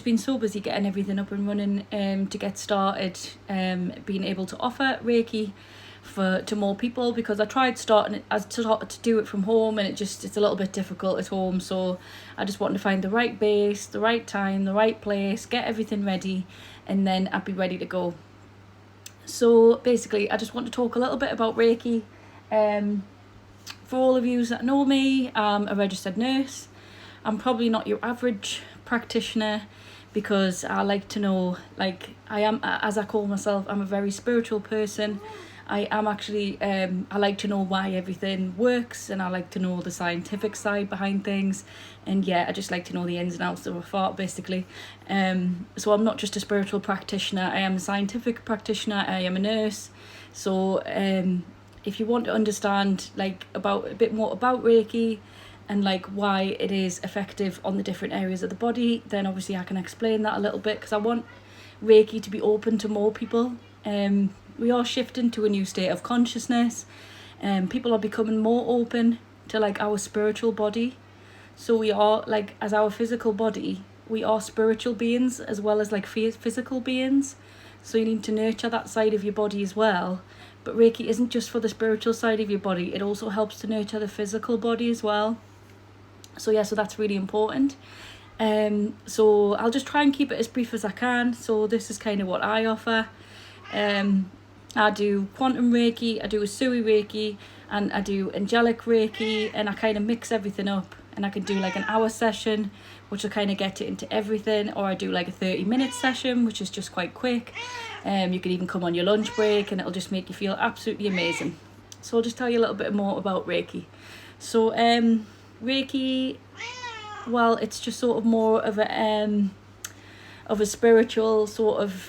been so busy getting everything up and running to get started, being able to offer Reiki to more people, because I tried to do it from home, and it's a little bit difficult at home. So I just wanted to find the right base, the right time, the right place, get everything ready, and then I'd be ready to go. So basically, I just want to talk a little bit about Reiki. For all of you that know me, I'm a registered nurse. I'm probably not your average practitioner, because I like to know, like, I am, as I call myself, I'm a very spiritual person. I am actually, I like to know why everything works, and I like to know the scientific side behind things. And yeah, I just like to know the ins and outs of a fart, basically. So I'm not just a spiritual practitioner, I am a scientific practitioner, I am a nurse. So if you want to understand like a bit more about Reiki, and like why it is effective on the different areas of the body, then obviously I can explain that a little bit, because I want Reiki to be open to more people. We are shifting to a new state of consciousness, and people are becoming more open to like our spiritual body. So we are, like, as our physical body, we are spiritual beings as well as like physical beings. So you need to nurture that side of your body as well. But Reiki isn't just for the spiritual side of your body, it also helps to nurture the physical body as well. So yeah, so that's really important. So I'll just try and keep it as brief as I can. So this is kind of what I offer. I do quantum Reiki, I do Usui Reiki, and I do angelic Reiki, and I kind of mix everything up. And I can do like an hour session, which will kind of get it into everything, or I do like a 30-minute session, which is just quite quick. You can even come on your lunch break, and it'll just make you feel absolutely amazing. So I'll just tell you a little bit more about Reiki. So Reiki, well, it's just sort of more of a spiritual sort of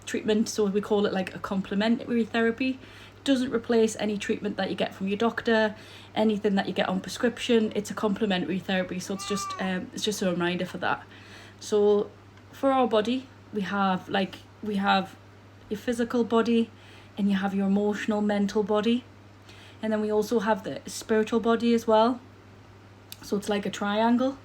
treatment. So we call it like a complementary therapy. It doesn't replace any treatment that you get from your doctor, anything that you get on prescription. It's a complementary therapy, so it's just a reminder for that. So for our body, we have your physical body, and you have your emotional, mental body, and then we also have the spiritual body as well. So it's like a triangle.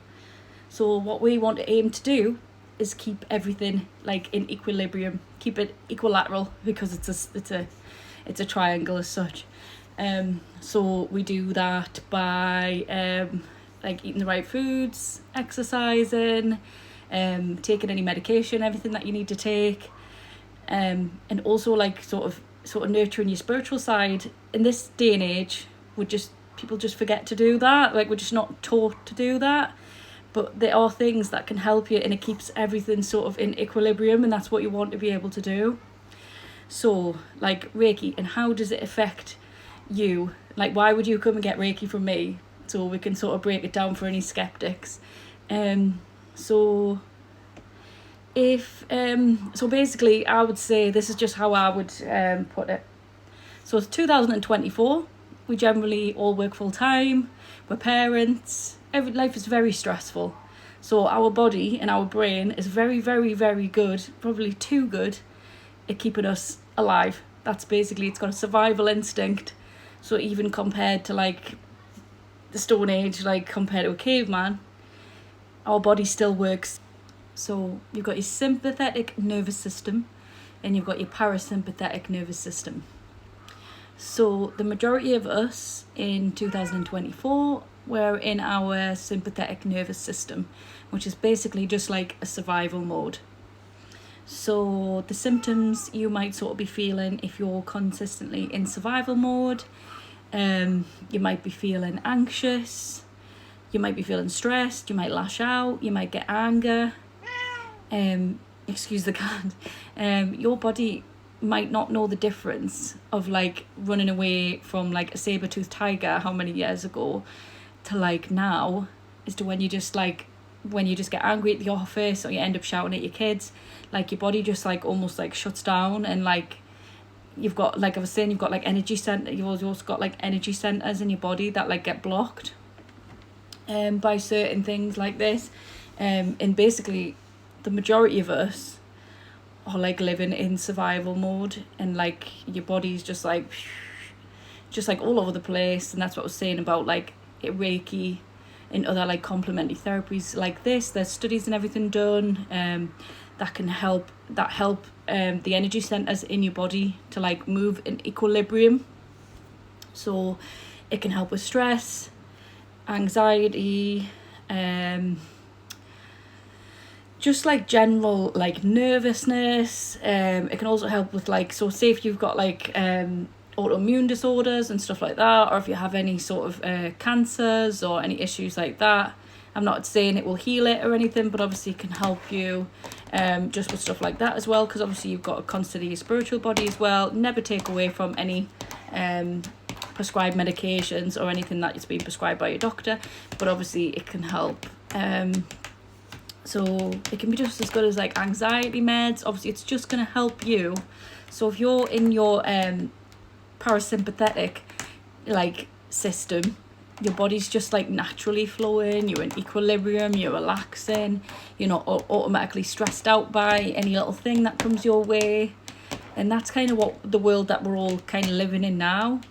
So what we want to aim to do is keep everything like in equilibrium, keep it equilateral, because it's a triangle as such. So we do that by like eating the right foods, exercising, taking any medication, everything that you need to take, and also like sort of nurturing your spiritual side. In this day and age, people just forget to do that. Like, we're just not taught to do that. But there are things that can help you, and it keeps everything sort of in equilibrium, and that's what you want to be able to do. So like Reiki, and how does it affect you? Like, why would you come and get Reiki from me? So we can sort of break it down for any skeptics. So basically, I would say this is just how I would put it. So it's 2024. We generally all work full time. We're parents. Life is very stressful. So our body and our brain is very, very, very good, probably too good, at keeping us alive. That's basically, it's got a survival instinct. So even compared to like the Stone Age, like compared to a caveman, our body still works. So you've got your sympathetic nervous system, and you've got your parasympathetic nervous system. So the majority of us in 2024, we're in our sympathetic nervous system, which is basically just like a survival mode. So the symptoms you might sort of be feeling if you're consistently in survival mode, you might be feeling anxious, you might be feeling stressed, you might lash out, you might get anger, excuse the cat, your body might not know the difference of like running away from like a saber-toothed tiger how many years ago to like now, as to when you just get angry at the office, or you end up shouting at your kids, like your body just like almost like shuts down. And like you've got, like I was saying, you've got like energy center, you've also got like energy centers in your body that like get blocked by certain things like this, and basically the majority of us are like living in survival mode, and like your body's just like all over the place. And that's what I was saying about like Reiki in other like complementary therapies like this. There's studies and everything done that help the energy centers in your body to like move in equilibrium. So it can help with stress, anxiety, just like general like nervousness. It can also help with like, so say if you've got like autoimmune disorders and stuff like that, or if you have any sort of cancers or any issues like that. I'm not saying it will heal it or anything, but obviously it can help you just with stuff like that as well, because obviously you've got to consider your spiritual body as well. Never take away from any prescribed medications or anything that is being prescribed by your doctor, but obviously it can help. So it can be just as good as like anxiety meds. Obviously it's just going to help you. So if you're in your parasympathetic like system, your body's just like naturally flowing, you're in equilibrium, you're relaxing, you're not automatically stressed out by any little thing that comes your way. And that's kind of what the world that we're all kind of living in now.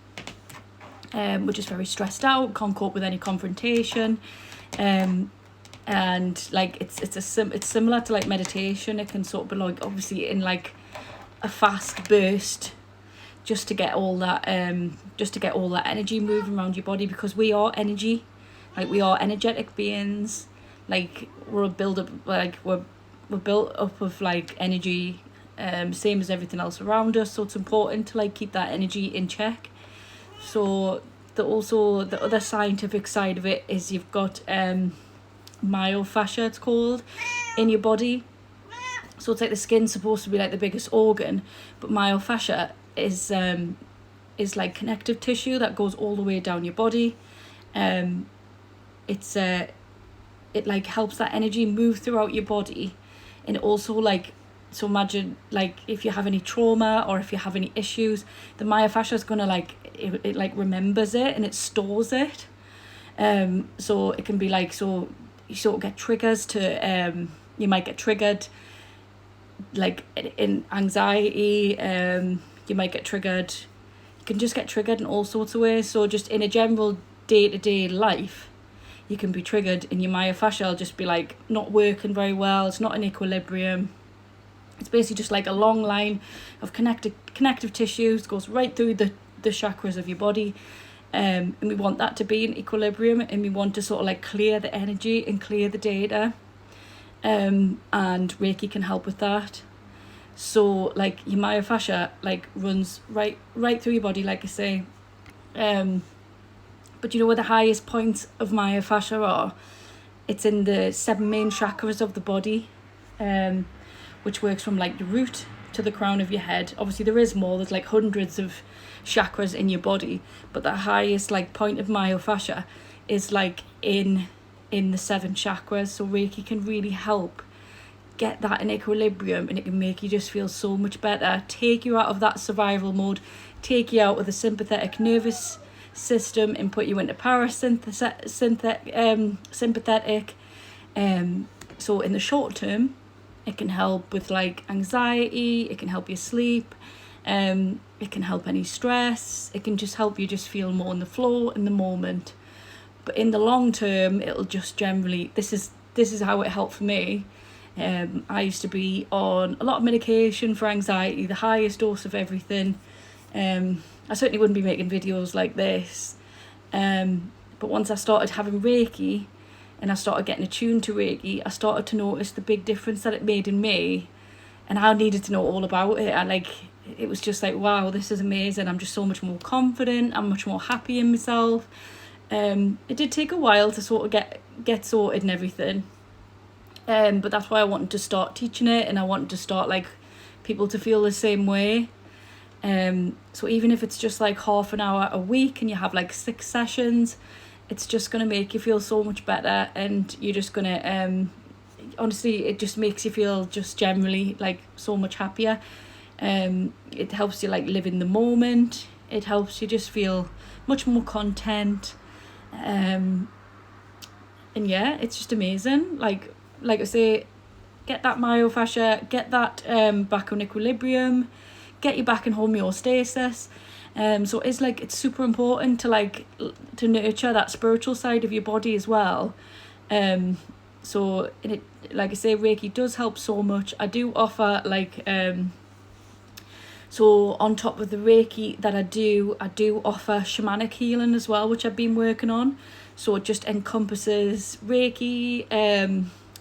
We're just very stressed out, can't cope with any confrontation. And like it's similar to like meditation. It can sort of be like obviously in like a fast burst, just to get all that energy moving around your body, because we are energy, like we are energetic beings. Like we're built up of like energy, same as everything else around us. So it's important to like keep that energy in check. So the other scientific side of it is you've got Myof Fascia, it's called, in your body. So it's like the skin's supposed to be like the biggest organ, but Myof Fascia is like connective tissue that goes all the way down your body. It like helps that energy move throughout your body. And also like, so imagine like if you have any trauma or if you have any issues, the Myof Fascia is gonna like it like remembers it and it stores it. So it can be like, so you sort of get triggers to you might get triggered like in anxiety. You might get triggered, you can just get triggered in all sorts of ways. So just in a general day-to-day life, you can be triggered, and your Myof Fascia will just be like not working very well, it's not in equilibrium. It's basically just like a long line of connective tissues, goes right through the chakras of your body. And we want that to be in equilibrium, and we want to sort of like clear the energy and clear the data. And Reiki can help with that. So like your Myof Fascia like runs right through your body, like I say. But you know where the highest points of Myof Fascia are? It's in the 7 main chakras of the body, which works from like the root to the crown of your head. Obviously there is more, there's like hundreds of chakras in your body, but the highest like point of Myof Fascia is like in the 7 chakras. So Reiki can really help get that in equilibrium, and it can make you just feel so much better, take you out of that survival mode, take you out of the sympathetic nervous system and put you into sympathetic. So in the short term, it can help with like anxiety, it can help you sleep, it can help any stress, it can just help you just feel more in the flow in the moment. But in the long term, it'll just generally, this is how it helped for me. I used to be on a lot of medication for anxiety, the highest dose of everything. I certainly wouldn't be making videos like this. But once I started having Reiki and I started getting attuned to Reiki, I started to notice the big difference that it made in me, and I needed to know all about it. It was just like, wow, this is amazing. I'm just so much more confident. I'm much more happy in myself. It did take a while to sort of get sorted and everything. But that's why I wanted to start teaching it, and I wanted to start like people to feel the same way. So even if it's just like half an hour a week and you have like 6 sessions, it's just going to make you feel so much better, and you're just going to honestly, it just makes you feel just generally like so much happier. It helps you like live in the moment, it helps you just feel much more content. And yeah, it's just amazing. Like I say, get that Myof Fascia, get that back on equilibrium, get you back in homeostasis. So it's super important to nurture that spiritual side of your body as well. So like I say, Reiki does help so much. I do offer so on top of the Reiki that I do offer shamanic healing as well, which I've been working on. So it just encompasses Reiki,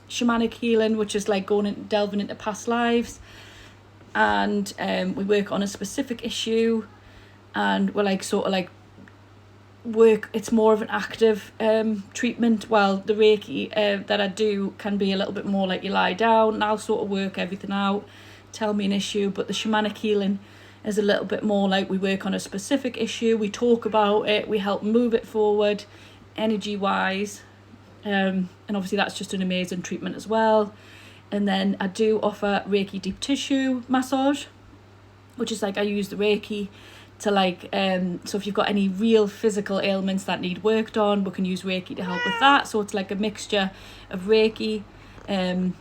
shamanic healing, which is like delving into past lives, and we work on a specific issue, and we're work. It's more of an active treatment, while the Reiki that I do can be a little bit more like you lie down and I'll sort of work everything out, tell me an issue. But the shamanic healing is a little bit more like we work on a specific issue, we talk about it, we help move it forward energy wise, and obviously that's just an amazing treatment as well. And then I do offer Reiki deep tissue massage, which is I use the Reiki to so if you've got any real physical ailments that need worked on, we can use Reiki to help with that. So it's like a mixture of Reiki and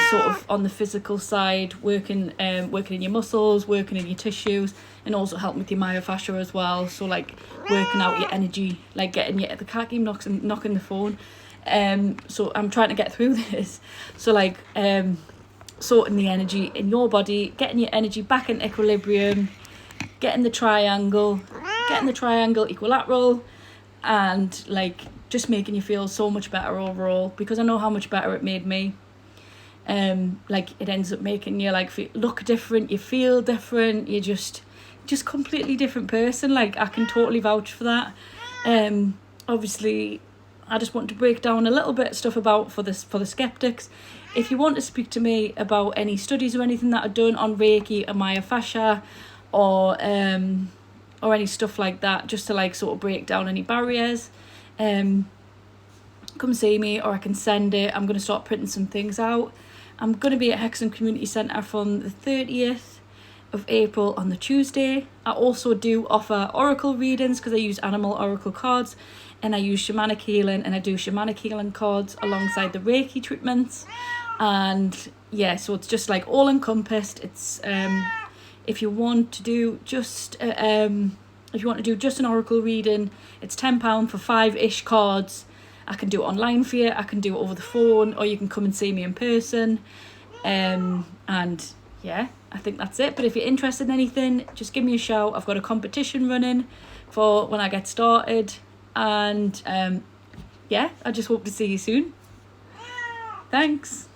sort of on the physical side, working in your muscles, working in your tissues, and also helping with your Myof Fascia as well. So working out your energy, getting the cat keeps knocking the phone. So I'm trying to get through this. So sorting the energy in your body, getting your energy back in equilibrium, getting the triangle equilateral, and just making you feel so much better overall, because I know how much better it made me. It ends up making you look different, you feel different, you're just completely different person. I can totally vouch for that. Obviously I just want to break down a little bit of stuff for the skeptics. If you want to speak to me about any studies or anything that are done on Reiki or Myof Fascia, or any stuff like that, just to sort of break down any barriers, come see me, or I can send it. I'm going to start printing some things out. I'm going to be at Hexham Community Centre from the 30th of April on the Tuesday. I also do offer oracle readings, because I use animal oracle cards, and I use shamanic healing, and I do shamanic healing cards alongside the Reiki treatments. And yeah, so it's just all encompassed. It's if you want to do just an oracle reading, it's £10 for 5-ish cards. I can do it online for you, I can do it over the phone, or you can come and see me in person. And yeah, I think that's it. But if you're interested in anything, just give me a shout. I've got a competition running for when I get started. And yeah, I just hope to see you soon. Thanks.